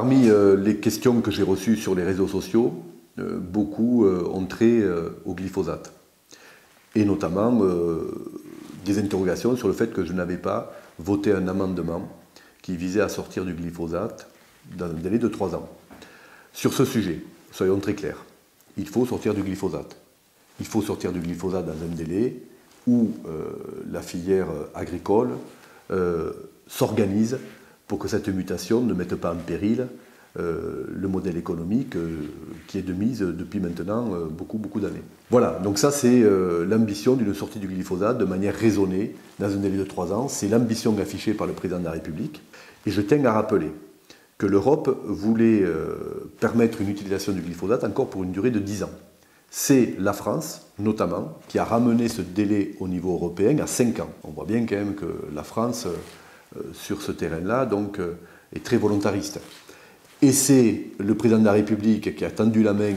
Parmi les questions que j'ai reçues sur les réseaux sociaux, beaucoup ont trait au glyphosate. Et notamment des interrogations sur le fait que je n'avais pas voté un amendement qui visait à sortir du glyphosate dans un délai de 3 ans. Sur ce sujet, soyons très clairs, il faut sortir du glyphosate. Il faut sortir du glyphosate dans un délai où la filière agricole s'organise pour que cette mutation ne mette pas en péril le modèle économique qui est de mise depuis maintenant beaucoup d'années. Voilà, donc ça c'est l'ambition d'une sortie du glyphosate de manière raisonnée dans un délai de 3 ans. C'est l'ambition affichée par le président de la République. Et je tiens à rappeler que l'Europe voulait permettre une utilisation du glyphosate encore pour une durée de 10 ans. C'est la France, notamment, qui a ramené ce délai au niveau européen à 5 ans. On voit bien quand même que la France, sur ce terrain-là, donc, est très volontariste. Et c'est le président de la République qui a tendu la main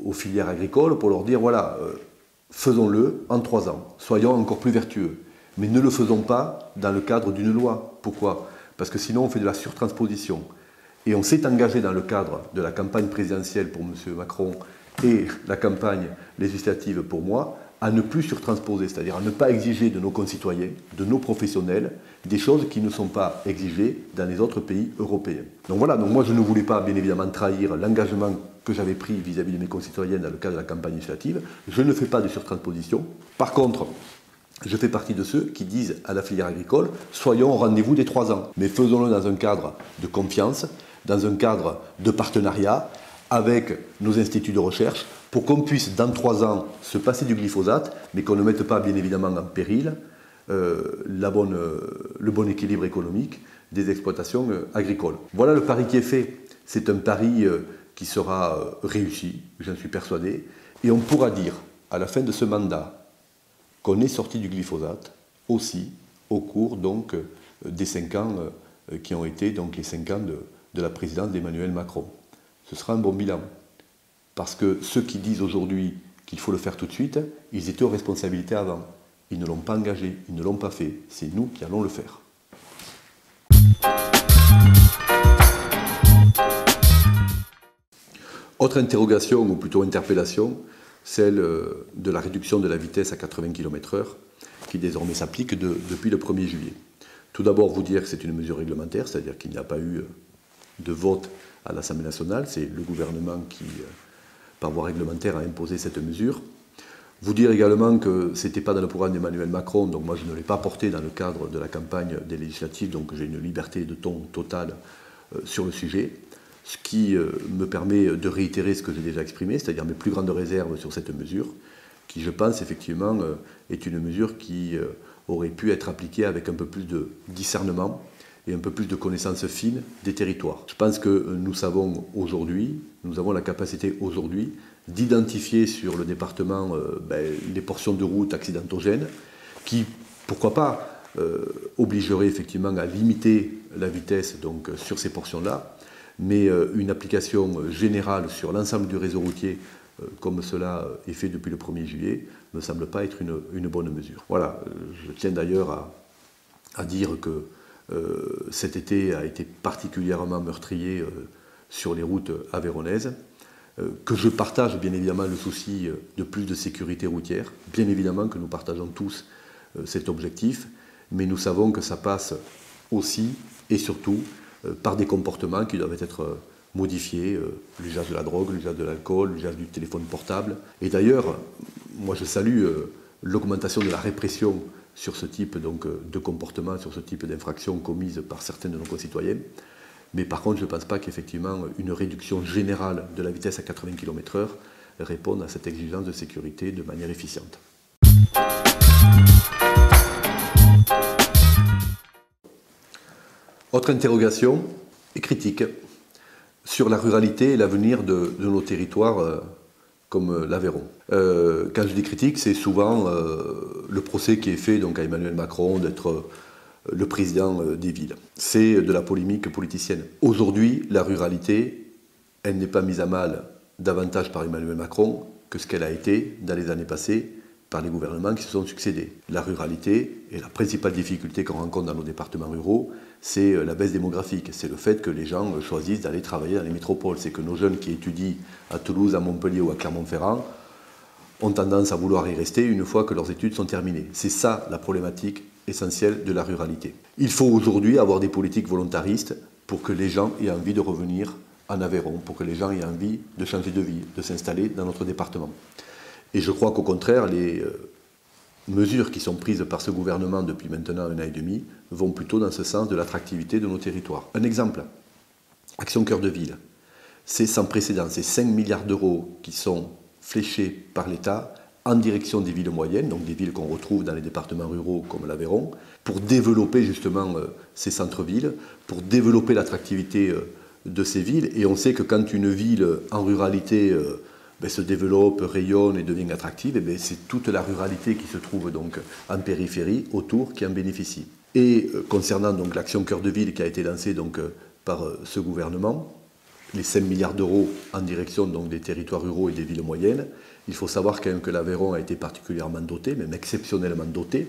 aux filières agricoles pour leur dire, voilà, faisons-le en 3 ans, soyons encore plus vertueux. Mais ne le faisons pas dans le cadre d'une loi. Pourquoi ? Parce que sinon on fait de la surtransposition. Et on s'est engagé dans le cadre de la campagne présidentielle pour M. Macron et la campagne législative pour moi, à ne plus surtransposer, c'est-à-dire à ne pas exiger de nos concitoyens, de nos professionnels, des choses qui ne sont pas exigées dans les autres pays européens. Donc voilà, donc moi je ne voulais pas bien évidemment trahir l'engagement que j'avais pris vis-à-vis de mes concitoyens dans le cadre de la campagne législative. Je ne fais pas de surtransposition. Par contre, je fais partie de ceux qui disent à la filière agricole, soyons au rendez-vous des 3 ans, mais faisons-le dans un cadre de confiance, dans un cadre de partenariat, avec nos instituts de recherche, pour qu'on puisse, dans 3 ans, se passer du glyphosate, mais qu'on ne mette pas, bien évidemment, en péril le bon équilibre économique des exploitations agricoles. Voilà le pari qui est fait. C'est un pari qui sera réussi, j'en suis persuadé, et on pourra dire, à la fin de ce mandat, qu'on est sorti du glyphosate, aussi, au cours donc, des 5 ans qui ont été donc, les 5 ans de la présidence d'Emmanuel Macron. Ce sera un bon bilan. Parce que ceux qui disent aujourd'hui qu'il faut le faire tout de suite, ils étaient aux responsabilités avant. Ils ne l'ont pas engagé, ils ne l'ont pas fait. C'est nous qui allons le faire. Autre interrogation, ou plutôt interpellation, celle de la réduction de la vitesse à 80 km/h, qui désormais s'applique depuis le 1er juillet. Tout d'abord, vous dire que c'est une mesure réglementaire, c'est-à-dire qu'il n'y a pas eu de vote à l'Assemblée nationale, c'est le gouvernement qui, par voie réglementaire, a imposé cette mesure. Vous dire également que ce n'était pas dans le programme d'Emmanuel Macron, donc moi je ne l'ai pas porté dans le cadre de la campagne des législatives, donc j'ai une liberté de ton totale sur le sujet, ce qui me permet de réitérer ce que j'ai déjà exprimé, c'est-à-dire mes plus grandes réserves sur cette mesure, qui je pense effectivement est une mesure qui aurait pu être appliquée avec un peu plus de discernement et un peu plus de connaissances fines des territoires. Je pense que nous savons aujourd'hui, nous avons la capacité aujourd'hui d'identifier sur le département les portions de route accidentogènes qui, pourquoi pas, obligeraient effectivement à limiter la vitesse donc, sur ces portions-là, mais une application générale sur l'ensemble du réseau routier, comme cela est fait depuis le 1er juillet, ne me semble pas être une bonne mesure. Voilà, je tiens d'ailleurs à dire que cet été a été particulièrement meurtrier sur les routes aveyronaises, que je partage bien évidemment le souci de plus de sécurité routière, bien évidemment que nous partageons tous cet objectif, mais nous savons que ça passe aussi et surtout par des comportements qui doivent être modifiés, l'usage de la drogue, l'usage de l'alcool, l'usage du téléphone portable. Et d'ailleurs, moi je salue l'augmentation de la répression sur ce type donc, de comportement, sur ce type d'infractions commises par certains de nos concitoyens. Mais par contre, je ne pense pas qu'effectivement une réduction générale de la vitesse à 80 km/h réponde à cette exigence de sécurité de manière efficiente. Autre interrogation et critique sur la ruralité et l'avenir de nos territoires comme l'Aveyron. Quand je dis critique, c'est souvent le procès qui est fait donc, à Emmanuel Macron d'être le président des villes. C'est de la polémique politicienne. Aujourd'hui, la ruralité, elle n'est pas mise à mal davantage par Emmanuel Macron que ce qu'elle a été dans les années passées par les gouvernements qui se sont succédés. La ruralité et la principale difficulté qu'on rencontre dans nos départements ruraux, c'est la baisse démographique. C'est le fait que les gens choisissent d'aller travailler dans les métropoles. C'est que nos jeunes qui étudient à Toulouse, à Montpellier ou à Clermont-Ferrand ont tendance à vouloir y rester une fois que leurs études sont terminées. C'est ça la problématique essentielle de la ruralité. Il faut aujourd'hui avoir des politiques volontaristes pour que les gens aient envie de revenir en Aveyron, pour que les gens aient envie de changer de vie, de s'installer dans notre département. Et je crois qu'au contraire, les mesures qui sont prises par ce gouvernement depuis maintenant 1 an et demi vont plutôt dans ce sens de l'attractivité de nos territoires. Un exemple, Action Cœur de Ville, c'est sans précédent, c'est 5 milliards d'euros qui sont fléchés par l'État en direction des villes moyennes, donc des villes qu'on retrouve dans les départements ruraux comme l'Aveyron, pour développer justement ces centres-villes, pour développer l'attractivité de ces villes. Et on sait que quand une ville en ruralité se développe, rayonne et devient attractive, et c'est toute la ruralité qui se trouve donc en périphérie, autour, qui en bénéficie. Et concernant donc l'action Cœur de Ville qui a été lancée donc, par ce gouvernement, les 5 milliards d'euros en direction donc, des territoires ruraux et des villes moyennes, il faut savoir quand même que l'Aveyron a été particulièrement doté, même exceptionnellement doté,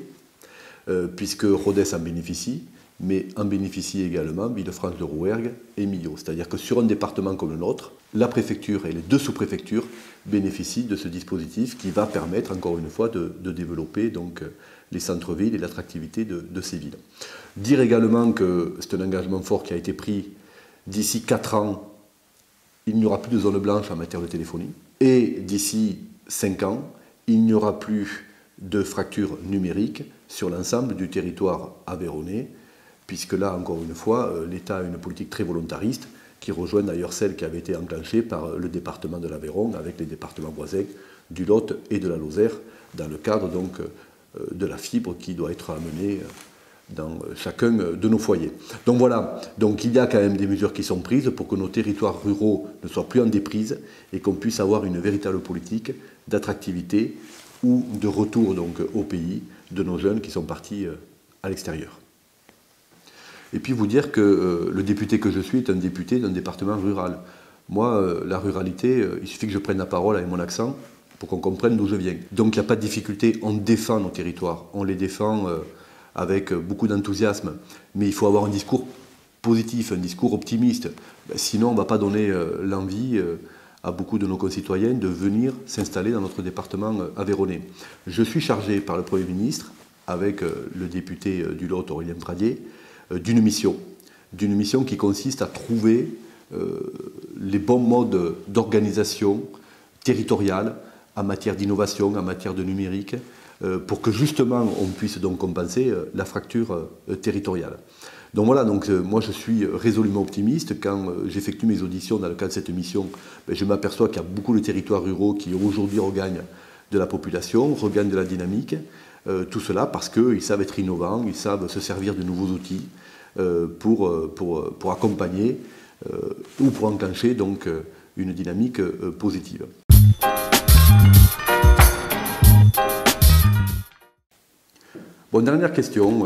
puisque Rodez en bénéficie, mais en bénéficie également Villefranche-de-Rouergue et Millau. C'est-à-dire que sur un département comme le nôtre, la préfecture et les 2 sous-préfectures bénéficient de ce dispositif qui va permettre, encore une fois, de développer donc, les centres-villes et l'attractivité de ces villes. Dire également que c'est un engagement fort qui a été pris d'ici 4 ans, il n'y aura plus de zone blanche en matière de téléphonie. Et d'ici 5 ans, il n'y aura plus de fracture numérique sur l'ensemble du territoire aveyronnais, puisque là, encore une fois, l'État a une politique très volontariste, qui rejoint d'ailleurs celle qui avait été enclenchée par le département de l'Aveyron, avec les départements voisins du Lot et de la Lozère, dans le cadre donc, de la fibre qui doit être amenée dans chacun de nos foyers. Donc voilà, donc il y a quand même des mesures qui sont prises pour que nos territoires ruraux ne soient plus en déprise et qu'on puisse avoir une véritable politique d'attractivité ou de retour donc, au pays de nos jeunes qui sont partis à l'extérieur. Et puis vous dire que le député que je suis est un député d'un département rural. Moi, la ruralité, il suffit que je prenne la parole avec mon accent pour qu'on comprenne d'où je viens. Donc il n'y a pas de difficulté, on défend nos territoires, on les défend avec beaucoup d'enthousiasme, mais il faut avoir un discours positif, un discours optimiste. Sinon, on ne va pas donner l'envie à beaucoup de nos concitoyens de venir s'installer dans notre département aveyronnais. Je suis chargé par le Premier ministre, avec le député du Lot, Aurélien Pradier, d'une mission qui consiste à trouver les bons modes d'organisation territoriale en matière d'innovation, en matière de numérique, pour que justement on puisse donc compenser la fracture territoriale. Donc voilà, moi je suis résolument optimiste. Quand j'effectue mes auditions dans le cadre de cette mission, je m'aperçois qu'il y a beaucoup de territoires ruraux qui aujourd'hui regagnent de la population, regagnent de la dynamique. Tout cela parce qu'ils savent être innovants, ils savent se servir de nouveaux outils pour accompagner ou pour enclencher donc, une dynamique positive. Bon, dernière question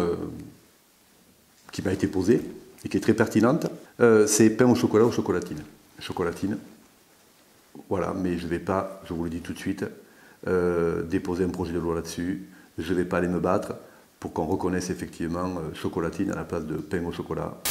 qui m'a été posée et qui est très pertinente, c'est pain au chocolat ou chocolatine? Chocolatine, voilà, mais je ne vais pas, je vous le dis tout de suite, déposer un projet de loi là-dessus. Je ne vais pas aller me battre pour qu'on reconnaisse effectivement chocolatine à la place de pain au chocolat.